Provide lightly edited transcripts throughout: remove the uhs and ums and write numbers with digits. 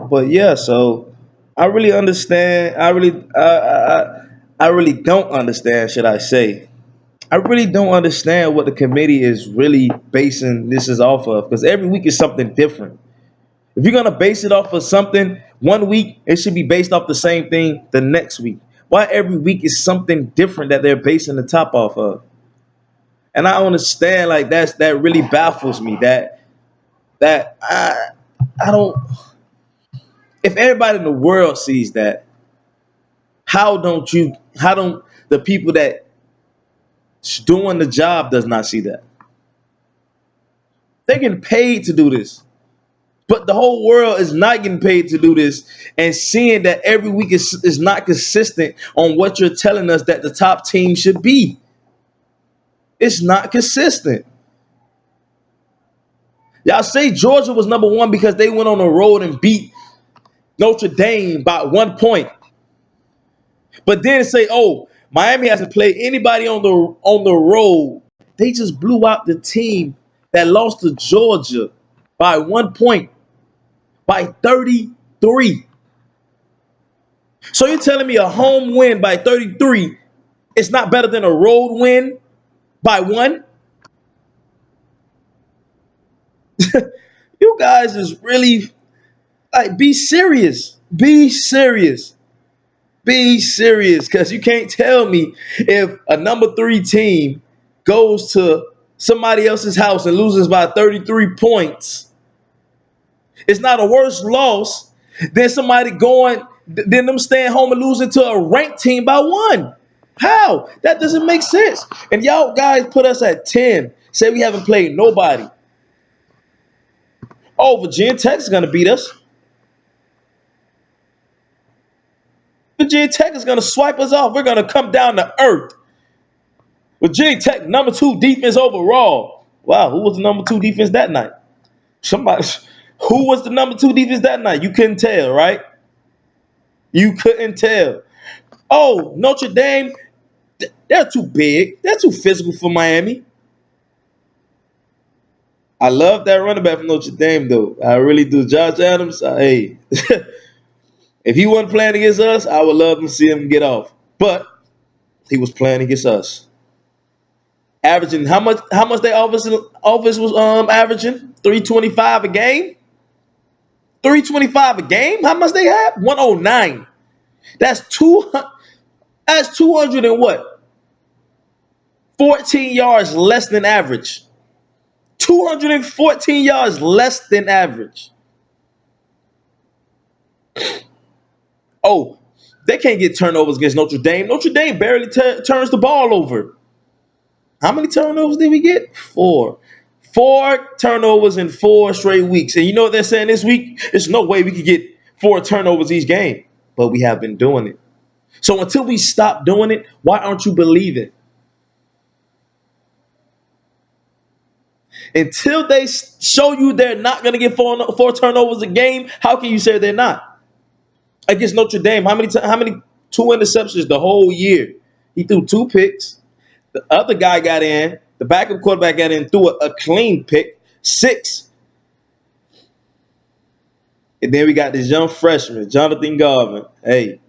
But yeah, so I really understand. I really don't understand. Should I say? I really don't understand what the committee is really basing this is off of, because every week is something different. If you're gonna base it off of something one week, it should be based off the same thing the next week. Why every week is something different that they're basing the top off of? And I understand like that really baffles me. That I don't. If everybody in the world sees that, how don't you? How don't the people that's doing the job does not see that? They're getting paid to do this. But the whole world is not getting paid to do this, and seeing that every week is not consistent on what you're telling us that the top team should be. It's not consistent. Y'all say Georgia was number one because they went on the road and beat Notre Dame by 1 point. But then say, oh, Miami hasn't played anybody on the road. They just blew out the team that lost to Georgia by 1 point, by 33. So you're telling me a home win by 33 is not better than a road win by 1? You guys is really like, be serious. Be serious. Be serious, because you can't tell me if a number 3 team goes to somebody else's house and loses by 33 points. It's not a worse loss than somebody than them staying home and losing to a ranked team by 1. How? That doesn't make sense. And y'all guys put us at 10. Say we haven't played nobody. Oh, Virginia Tech is going to beat us. Virginia Tech is going to swipe us off. We're going to come down to earth. Virginia Tech, number 2 defense overall. Wow, who was the number 2 defense that night? Somebody. Who was the number 2 defense that night? You couldn't tell, right? You couldn't tell. Oh, Notre Dame, they're too big. They're too physical for Miami. I love that running back from Notre Dame, though. I really do. Josh Adams, hey. If he wasn't playing against us, I would love to see him get off. But he was playing against us. Averaging how much their offense was averaging? 325 a game? 325 a game? How much they have? 109. That's 200 and what? 14 yards less than average. 214 yards less than average. Oh, they can't get turnovers against Notre Dame. Notre Dame barely turns the ball over. How many turnovers did we get? 4. 4 turnovers in 4 straight weeks. And you know what they're saying this week? There's no way we could get 4 turnovers each game. But we have been doing it. So until we stop doing it, why aren't you believing? Until they show you they're not going to get 4 turnovers a game, how can you say they're not? Against Notre Dame, how many 2 interceptions the whole year? He threw 2 picks. The other guy got in. The backup quarterback got in, threw a clean pick, 6. And then we got this young freshman, Jonathan Garvin. Hey,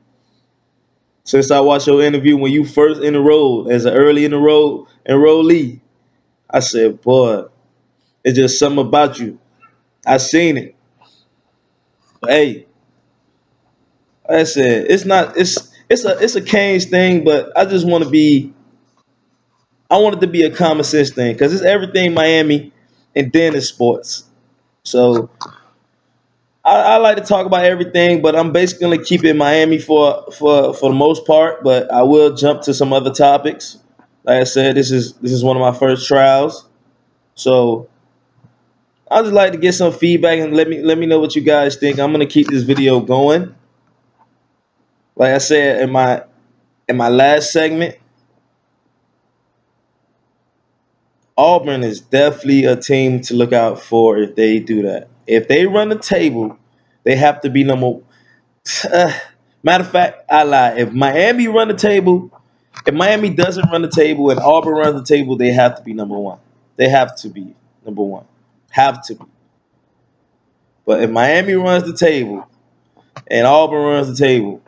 since I watched your interview when you first enrolled as an early enrollee, I said, boy, it's just something about you. I seen it. But hey, like I said, it's a Canes thing, but I just want it to be a common sense thing, because it's everything Miami and then it's sports. So I like to talk about everything, but I'm basically gonna keep it Miami for the most part. But I will jump to some other topics. Like I said, this is one of my first trials, so I just like to get some feedback and let me know what you guys think. I'm gonna keep this video going. Like I said in my last segment, Auburn is definitely a team to look out for if they do that. If they run the table, they have to be number. Matter of fact, I lie. If Miami doesn't run the table and Auburn runs the table, they have to be number 1. They have to be number 1. Have to be. But if Miami runs the table, and Auburn runs the table,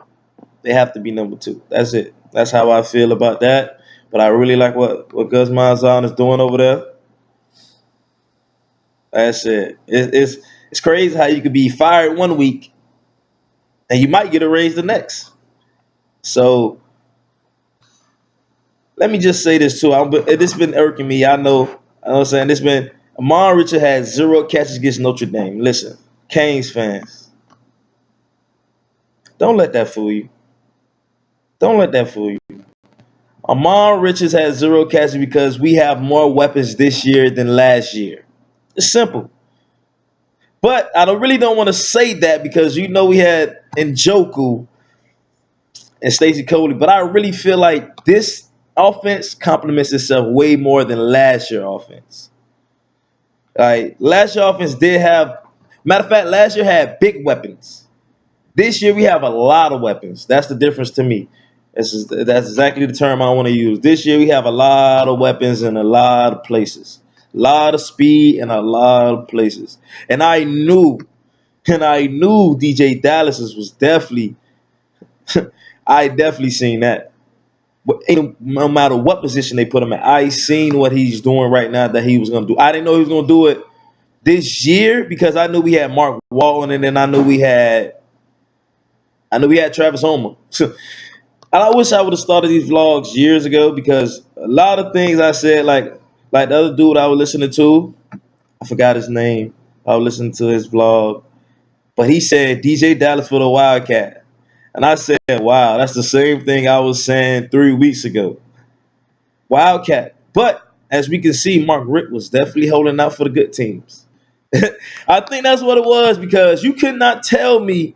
they have to be number two. That's it. That's how I feel about that. But I really like what Gus Malzahn is doing over there. That's it. It's crazy how you could be fired one week and you might get a raise the next. So let me just say this too. This been irking me. I know what I'm saying. This been Amon Richard has 0 catches against Notre Dame. Listen, Canes fans, don't let that fool you. Don't let that fool you. Amon Richards has 0 catches because we have more weapons this year than last year. It's simple. But I don't want to say that because we had Njoku and Stacey Coley. But I really feel like this offense complements itself way more than last year offense. Like last year offense did have, matter of fact, last year had big weapons. This year we have a lot of weapons. That's the difference to me. That's exactly the term I want to use. This year we have a lot of weapons in a lot of places, a lot of speed in a lot of places. And I knew DJ Dallas was definitely. I definitely seen that. But no matter what position they put him at, I seen what he's doing right now that he was gonna do. I didn't know he was gonna do it this year because I knew we had Mark Walton and then I knew we had Travis Homer. And I wish I would have started these vlogs years ago because a lot of things I said, like the other dude I was listening to, I forgot his name. I was listening to his vlog, but he said DJ Dallas for the Wildcat, and I said, "Wow, that's the same thing I was saying 3 weeks ago." Wildcat, but as we can see, Mark Richt was definitely holding out for the good teams. I think that's what it was because you could not tell me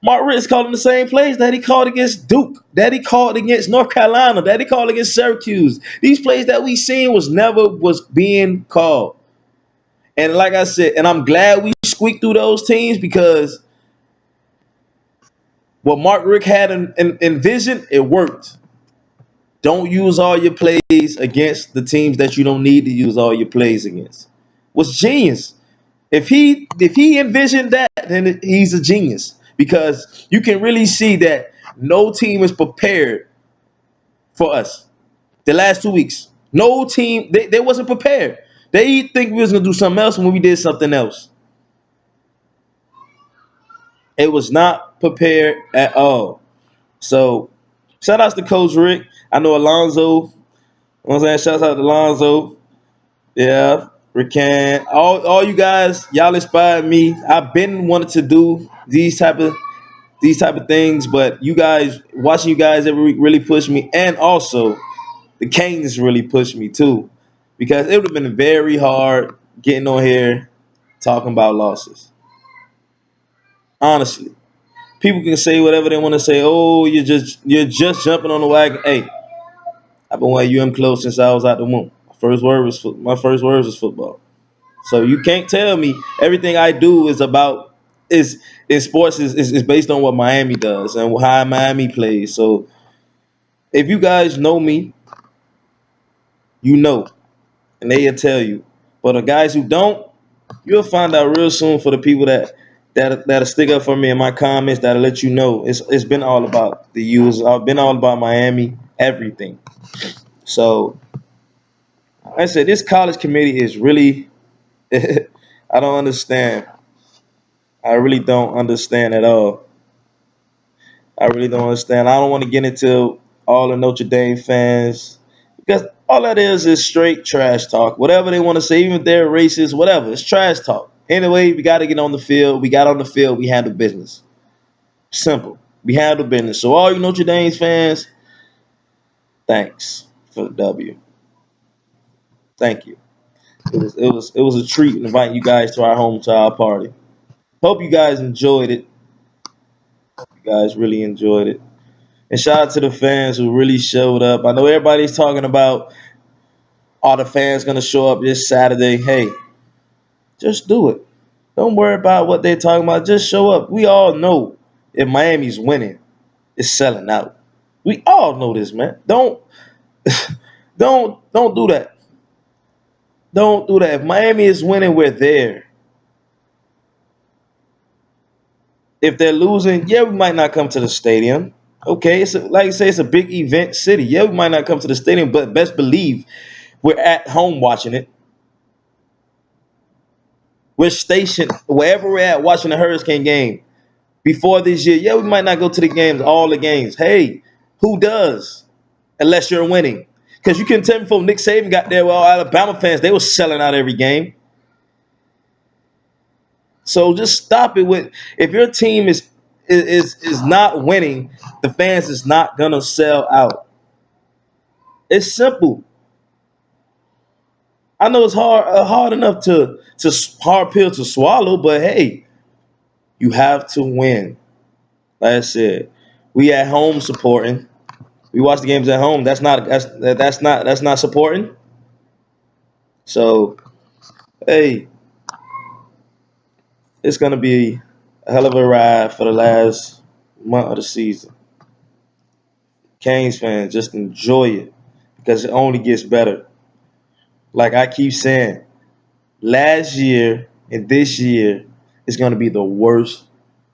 Mark Richt calling the same plays that he called against Duke, that he called against North Carolina, that he called against Syracuse. These plays that we seen was being called. And like I said, and I'm glad we squeaked through those teams because what Mark Richt had envisioned, it worked. Don't use all your plays against the teams that you don't need to use all your plays against. Was genius. If he envisioned that, then he's a genius because you can really see that no team is prepared for us. The last 2 weeks, no team they wasn't prepared. They think we was gonna do something else when we did something else. It was not prepared at all. So shout outs to Coach Rick. I know Alonzo. You know what I'm saying? Shout out to Alonzo. Yeah, Rican. All you guys, y'all inspired me. I've been wanting to do these type of things, but you guys watching you guys every week really pushed me, and also the Canes really pushed me too, because it would have been very hard getting on here talking about losses. Honestly, people can say whatever they want to say. Oh, you're just jumping on the wagon. Hey, I've been wearing UM clothes since I was out the womb. My first words was football. So you can't tell me everything I do is in sports is based on what Miami does and how Miami plays. So if you guys know me, you know, and they'll tell you. But the guys who don't, you'll find out real soon. For the people that'll stick up for me in my comments, that'll let you know it's been all about the U's. I've been all about Miami, everything. So like I said, this college committee is really I don't understand. I really don't understand at all. I really don't understand. I don't want to get into all the Notre Dame fans because all that is straight trash talk. Whatever they want to say, even if they're racist, whatever, it's trash talk. Anyway, we got to get on the field. We got on the field. We handle business. Simple. We handle business. So all you Notre Dame fans, thanks for the W. Thank you. It was a treat inviting you guys to our home to our party. Hope you guys enjoyed it. You guys really enjoyed it. And shout out to the fans who really showed up. I know everybody's talking about are the fans gonna show up this Saturday. Hey, just do it. Don't worry about what they're talking about. Just show up. We all know if Miami's winning, it's selling out. We all know this, man. Don't don't do that. Don't do that. If Miami is winning, we're there. If they're losing, yeah, we might not come to the stadium. Okay, it's like you say, it's a big event city. Yeah, we might not come to the stadium, but best believe we're at home watching it. We're stationed wherever we're at watching the Hurricane game. Before this year, yeah, we might not go to the games, all the games. Hey, who does? Unless you're winning. Because you can tell me before Nick Saban got there, well, Alabama fans, they were selling out every game. So just stop it with if your team is not winning, the fans is not gonna sell out. It's simple. I know it's hard enough to hard pill to swallow, but hey, you have to win. Like I said, we at home supporting. We watch the games at home. That's not supporting. So hey, it's gonna be a hell of a ride for the last month of the season. Canes fans, just enjoy it because it only gets better. Like I keep saying, last year and this year is gonna be the worst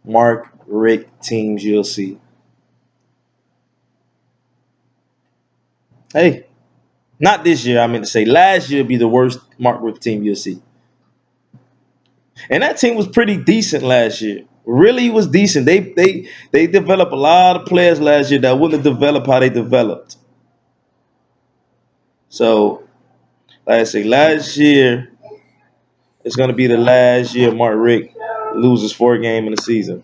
Mark Rick teams you'll see. Hey, not this year. I meant to say last year will be the worst Mark Rick team you'll see. And that team was pretty decent last year. Really was decent. They developed a lot of players last year that wouldn't have developed how they developed. So, like I say, last year is going to be the last year Mark Rick loses 4 games in the season.